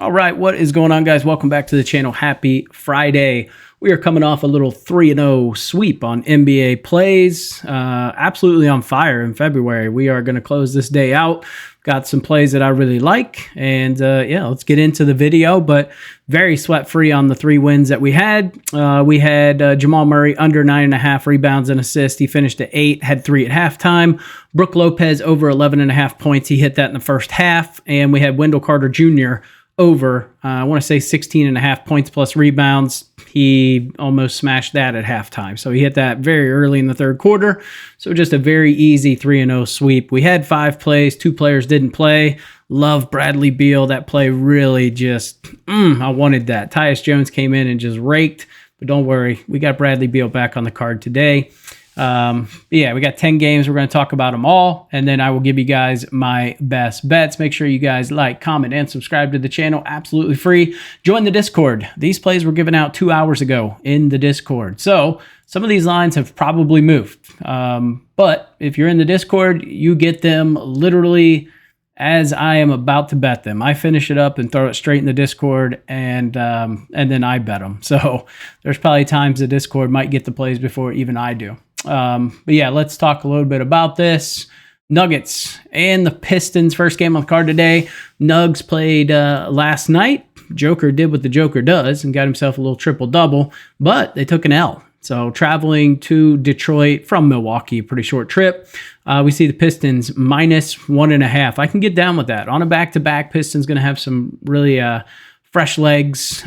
All right, what is going on, guys? Welcome back to the channel. Happy Friday. We are coming off a little 3-0 sweep on NBA plays. Absolutely on fire in February. We are going to close this day out. Got some plays that I really like. And yeah, let's get into the video. But very sweat-free on the 3 wins that we had. We had Jamal Murray under 9.5 rebounds and assists. He finished at 8, had 3 at halftime. Brook Lopez over 11.5 points. He hit that in the first half. And we had Wendell Carter Jr. over, I want to say 16.5 points plus rebounds. He almost smashed that at halftime. So he hit that very early in the third quarter. So just a very easy 3-0 sweep. We had 5 plays. 2 players didn't play. Love Bradley Beal. That play really just, I wanted that. Tyus Jones came in and just raked. But don't worry, we got Bradley Beal back on the card today. Yeah, we got 10 games. We're going to talk about them all, and then I will give you guys my best bets. Make sure you guys like, comment, and subscribe to the channel. Absolutely free. Join the Discord. These plays were given out 2 hours ago in the Discord. So some of these lines have probably moved. But if you're in the Discord, you get them literally as I am about to bet them. I finish it up and throw it straight in the Discord, and then I bet them. So there's probably times the Discord might get the plays before even I do. But yeah, let's talk a little bit about this. Nuggets and the Pistons, first game on the card today. Nugs played last night. Joker did what the Joker does and got himself a little triple-double, but they took an L. So traveling to Detroit from Milwaukee, pretty short trip. We see the Pistons minus 1.5. I can get down with that. On a back-to-back, Pistons going to have some really fresh legs.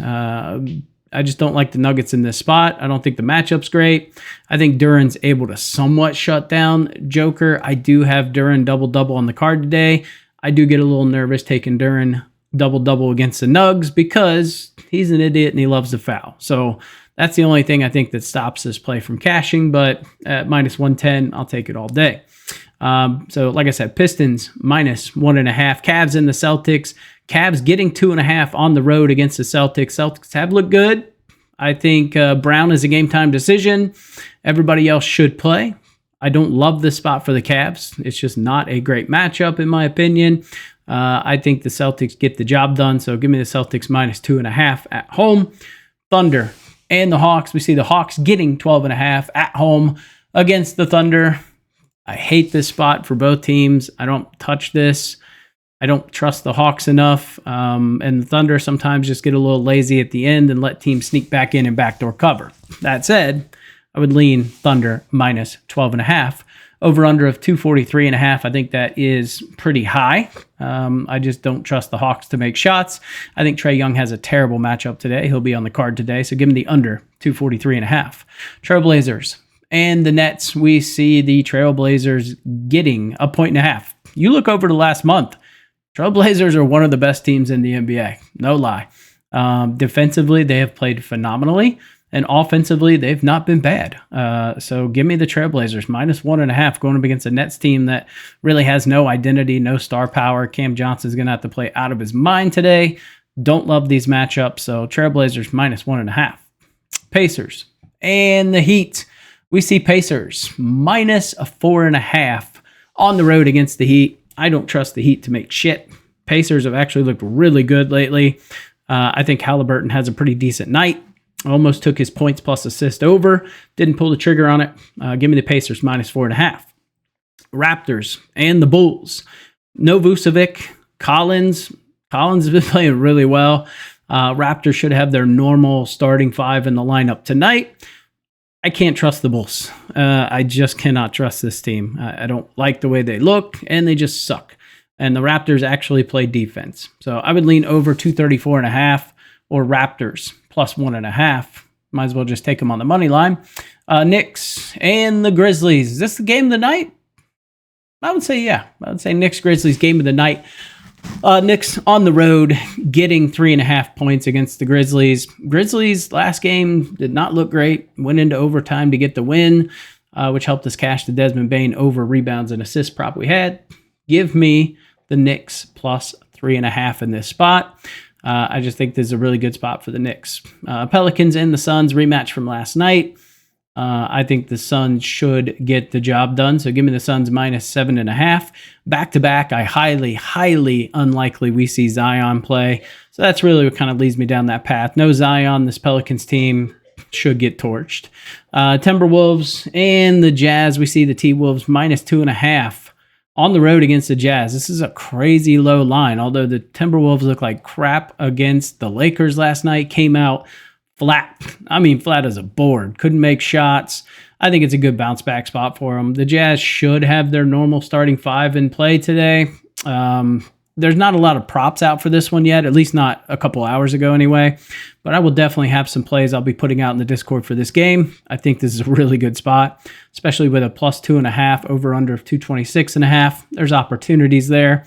I just don't like the Nuggets in this spot. I don't think the matchup's great. I think Duren's able to somewhat shut down Joker. I do have Duren double-double on the card today. I do get a little nervous taking Duren double-double against the Nugs because he's an idiot and he loves to foul. So that's the only thing I think that stops this play from cashing, but at minus 110, I'll take it all day. So like I said, Pistons minus 1.5. Cavs in the Celtics. Cavs getting 2.5 on the road against the Celtics. Celtics have looked good. I think Brown is a game-time decision. Everybody else should play. I don't love this spot for the Cavs. It's just not a great matchup, in my opinion. I think the Celtics get the job done, so give me the Celtics minus 2.5 at home. Thunder and the Hawks. We see the Hawks getting 12.5 at home against the Thunder. I hate this spot for both teams. I don't touch this. I don't trust the Hawks enough. And the Thunder sometimes just get a little lazy at the end and let teams sneak back in and backdoor cover. That said, I would lean Thunder minus 12.5. Over-under of 243.5. I think that is pretty high. I just don't trust the Hawks to make shots. I think Trae Young has a terrible matchup today. He'll be on the card today, so give him the under 243.5. Trailblazers and the Nets. We see the Trailblazers getting 1.5. You look over the last month. Trailblazers are one of the best teams in the NBA. No lie. Defensively, they have played phenomenally. And offensively, they've not been bad. So give me the Trailblazers, minus 1.5, going up against a Nets team that really has no identity, no star power. Cam Johnson's going to have to play out of his mind today. Don't love these matchups. So Trailblazers, minus 1.5. Pacers and the Heat. We see Pacers, minus 4.5 on the road against the Heat. I don't trust the Heat to make shit. Pacers have actually looked really good lately. I think Halliburton has a pretty decent night. Almost took his points plus assist over. Didn't pull the trigger on it. Give me the Pacers minus 4.5. Raptors and the Bulls. No Vucevic. Collins has been playing really well. Raptors should have their normal starting 5 in the lineup tonight. I can't trust the Bulls. I just cannot trust this team. I don't like the way they look, and they just suck. And the Raptors actually play defense. So I would lean over 234.5 or Raptors plus 1.5. Might as well just take them on the money line. Knicks and the Grizzlies. Is this the game of the night? I would say, yeah. I would say Knicks Grizzlies game of the night. Knicks on the road getting 3.5 points against the Grizzlies. Grizzlies last game did not look great. Went into overtime to get the win, which helped us cash the Desmond Bane over rebounds and assists prop we had. Give me the Knicks plus 3.5 in this spot. I just think this is a really good spot for the Knicks. Pelicans and the Suns rematch from last night. I think the Suns should get the job done. So give me the Suns minus 7.5. Back-to-back, I highly unlikely we see Zion play. So that's really what kind of leads me down that path. No Zion, this Pelicans team should get torched. Timberwolves and the Jazz, we see the T-Wolves minus 2.5 on the road against the Jazz. This is a crazy low line, although the Timberwolves look like crap against the Lakers last night, came out flat. I mean, flat as a board. Couldn't make shots. I think it's a good bounce back spot for them. The Jazz should have their normal starting five in play today. There's not a lot of props out for this one yet, at least not a couple hours ago anyway. But I will definitely have some plays I'll be putting out in the Discord for this game. I think this is a really good spot, especially with a plus 2.5 over under of 226.5. There's opportunities there.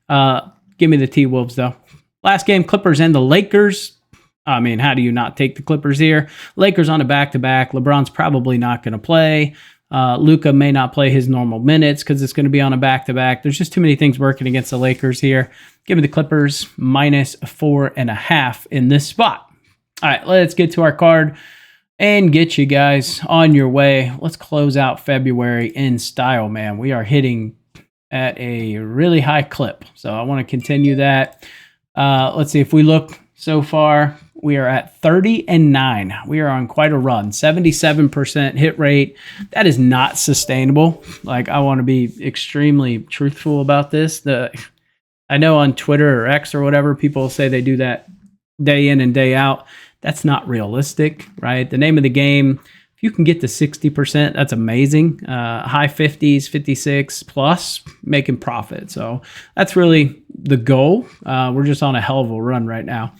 Give me the T-Wolves though. Last game, Clippers and the Lakers. I mean, how do you not take the Clippers here? Lakers on a back-to-back. LeBron's probably not going to play. Luka may not play his normal minutes because it's going to be on a back-to-back. There's just too many things working against the Lakers here. Give me the Clippers minus 4.5 in this spot. All right, let's get to our card and get you guys on your way. Let's close out February in style, man. We are hitting at a really high clip, so I want to continue that. Let's see if we look so far. We are at 30-9. We are on quite a run. 77% hit rate. That is not sustainable. Like, I want to be extremely truthful about this. I know on Twitter or X or whatever, people say they do that day in and day out. That's not realistic, right? The name of the game, if you can get to 60%, that's amazing. High 50s, 56 plus, making profit. So that's really the goal. We're just on a hell of a run right now.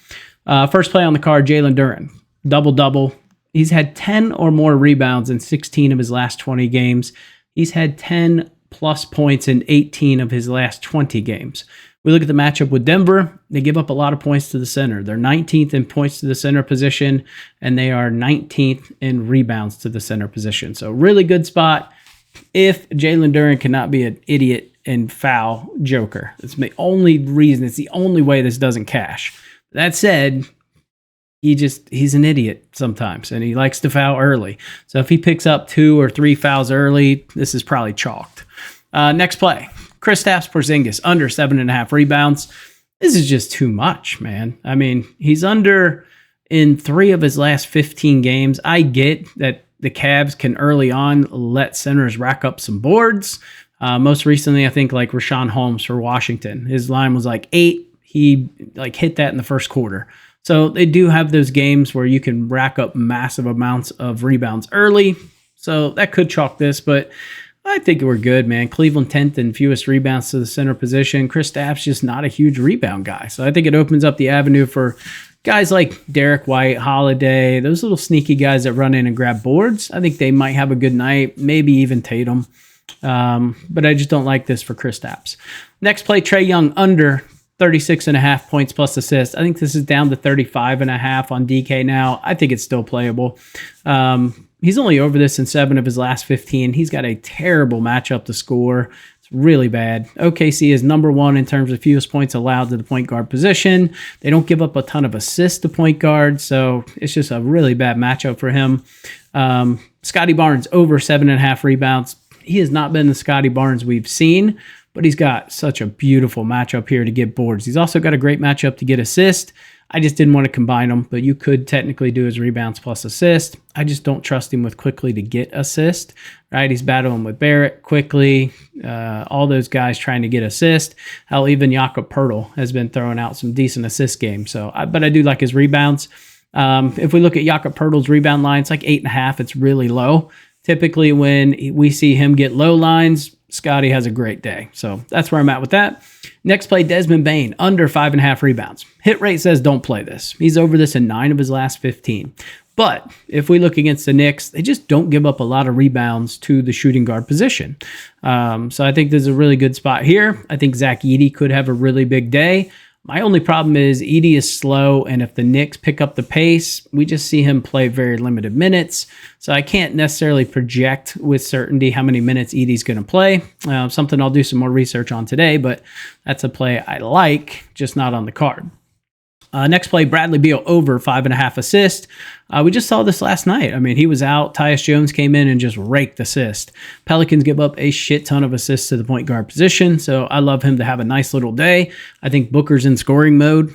First play on the card, Jalen Duren. Double-double. He's had 10 or more rebounds in 16 of his last 20 games. He's had 10-plus points in 18 of his last 20 games. We look at the matchup with Denver. They give up a lot of points to the center. They're 19th in points to the center position, and they are 19th in rebounds to the center position. So really good spot if Jalen Duren cannot be an idiot and foul joker. It's the only reason. It's the only way this doesn't cash. That said, he's an idiot sometimes, and he likes to foul early. So if he picks up 2 or 3 fouls early, this is probably chalked. Next play, Kristaps Porzingis, under 7.5 rebounds. This is just too much, man. I mean, he's under in 3 of his last 15 games. I get that the Cavs can early on let centers rack up some boards. Most recently, I think like Rashawn Holmes for Washington. His line was like 8. He like hit that in the first quarter. So they do have those games where you can rack up massive amounts of rebounds early. So that could chalk this, but I think we're good, man. Cleveland 10th in fewest rebounds to the center position. Kristaps just not a huge rebound guy. So I think it opens up the avenue for guys like Derek White, Holiday, those little sneaky guys that run in and grab boards. I think they might have a good night, maybe even Tatum. But I just don't like this for Kristaps. Next play, Trae Young under 36.5 points plus assists. I think this is down to 35.5 on DK now. I think it's still playable. He's only over this in 7 of his last 15. He's got a terrible matchup to score. It's really bad. OKC is number 1 in terms of fewest points allowed to the point guard position. They don't give up a ton of assists to point guard, so it's just a really bad matchup for him. Scotty Barnes over 7.5 rebounds. He has not been the Scotty Barnes we've seen, but he's got such a beautiful matchup here to get boards. He's also got a great matchup to get assists. I just didn't want to combine them, but you could technically do his rebounds plus assist. I just don't trust him with quickly to get assist, right? He's battling with Barrett, quickly, all those guys trying to get assist. Hell, even Jakob Poeltl has been throwing out some decent assist games. But I do like his rebounds. If we look at Jakob Poeltl's rebound line, it's like 8.5. It's really low. Typically, when we see him get low lines, Scotty has a great day. So that's where I'm at with that. Next play, Desmond Bane, under 5.5 rebounds. Hit rate says don't play this. He's over this in 9 of his last 15. But if we look against the Knicks, they just don't give up a lot of rebounds to the shooting guard position. So I think there's a really good spot here. I think Zach Edey could have a really big day. My only problem is Edey is slow, and if the Knicks pick up the pace, we just see him play very limited minutes. So I can't necessarily project with certainty how many minutes Edey's going to play. Something I'll do some more research on today, but that's a play I like, just not on the card. Next play, Bradley Beal over 5.5 assists. We just saw this last night. I mean, he was out. Tyus Jones came in and just raked assist. Pelicans give up a shit ton of assists to the point guard position, so I love him to have a nice little day. I think Booker's in scoring mode.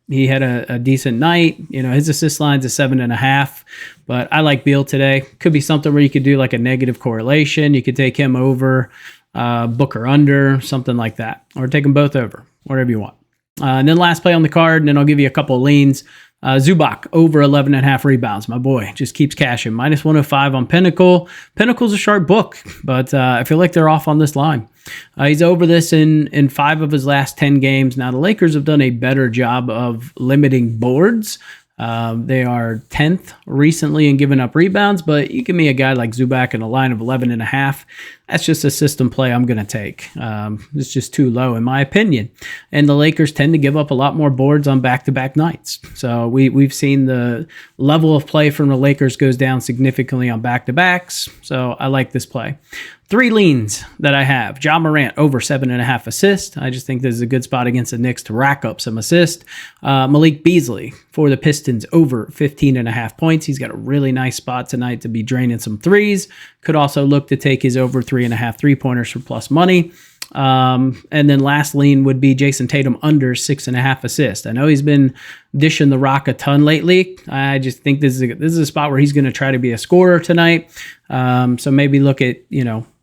He had a decent night. You know, his assist line's a 7.5, but I like Beal today. Could be something where you could do like a negative correlation. You could take him over, Booker under, something like that, or take them both over, whatever you want. And then last play on the card, and then I'll give you a couple of leans. Zubac over 11.5 rebounds. My boy just keeps cashing. Minus 105 on Pinnacle. Pinnacle's a sharp book, but I feel like they're off on this line. He's over this in 5 of his last 10 games. Now, the Lakers have done a better job of limiting boards. They are 10th recently in giving up rebounds, but you give me a guy like Zubac in a line of 11.5. That's just a system play I'm going to take. It's just too low in my opinion. And the Lakers tend to give up a lot more boards on back-to-back nights. So we've seen the level of play from the Lakers goes down significantly on back-to-backs. So I like this play. 3 leans that I have. Ja Morant over 7.5 assists. I just think this is a good spot against the Knicks to rack up some assists. Malik Beasley for the Pistons over 15.5 points. He's got a really nice spot tonight to be draining some threes. Could also look to take his over 3.5 3-pointers for plus money. And then last lean would be Jason Tatum under 6.5 assists. I know he's been dishing the rock a ton lately. I just think this is a spot where he's going to try to be a scorer tonight. So maybe look at,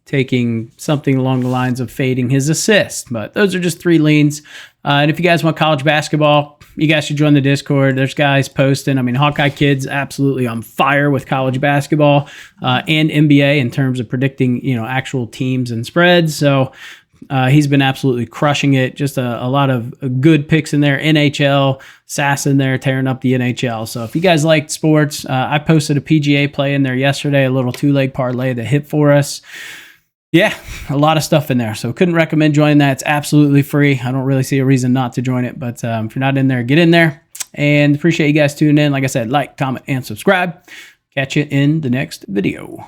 taking something along the lines of fading his assist. But those are just 3 leans. And if you guys want college basketball, you guys should join the Discord. There's guys posting. I mean, Hawkeye Kid's absolutely on fire with college basketball and NBA in terms of predicting, actual teams and spreads. So he's been absolutely crushing it. Just a lot of good picks in there. NHL, Sass in there, tearing up the NHL. So if you guys like sports, I posted a PGA play in there yesterday, a little 2-leg parlay that hit for us. Yeah, a lot of stuff in there. So couldn't recommend joining that. It's absolutely free. I don't really see a reason not to join it. But if you're not in there, get in there. And appreciate you guys tuning in. Like I said, like, comment, and subscribe. Catch you in the next video.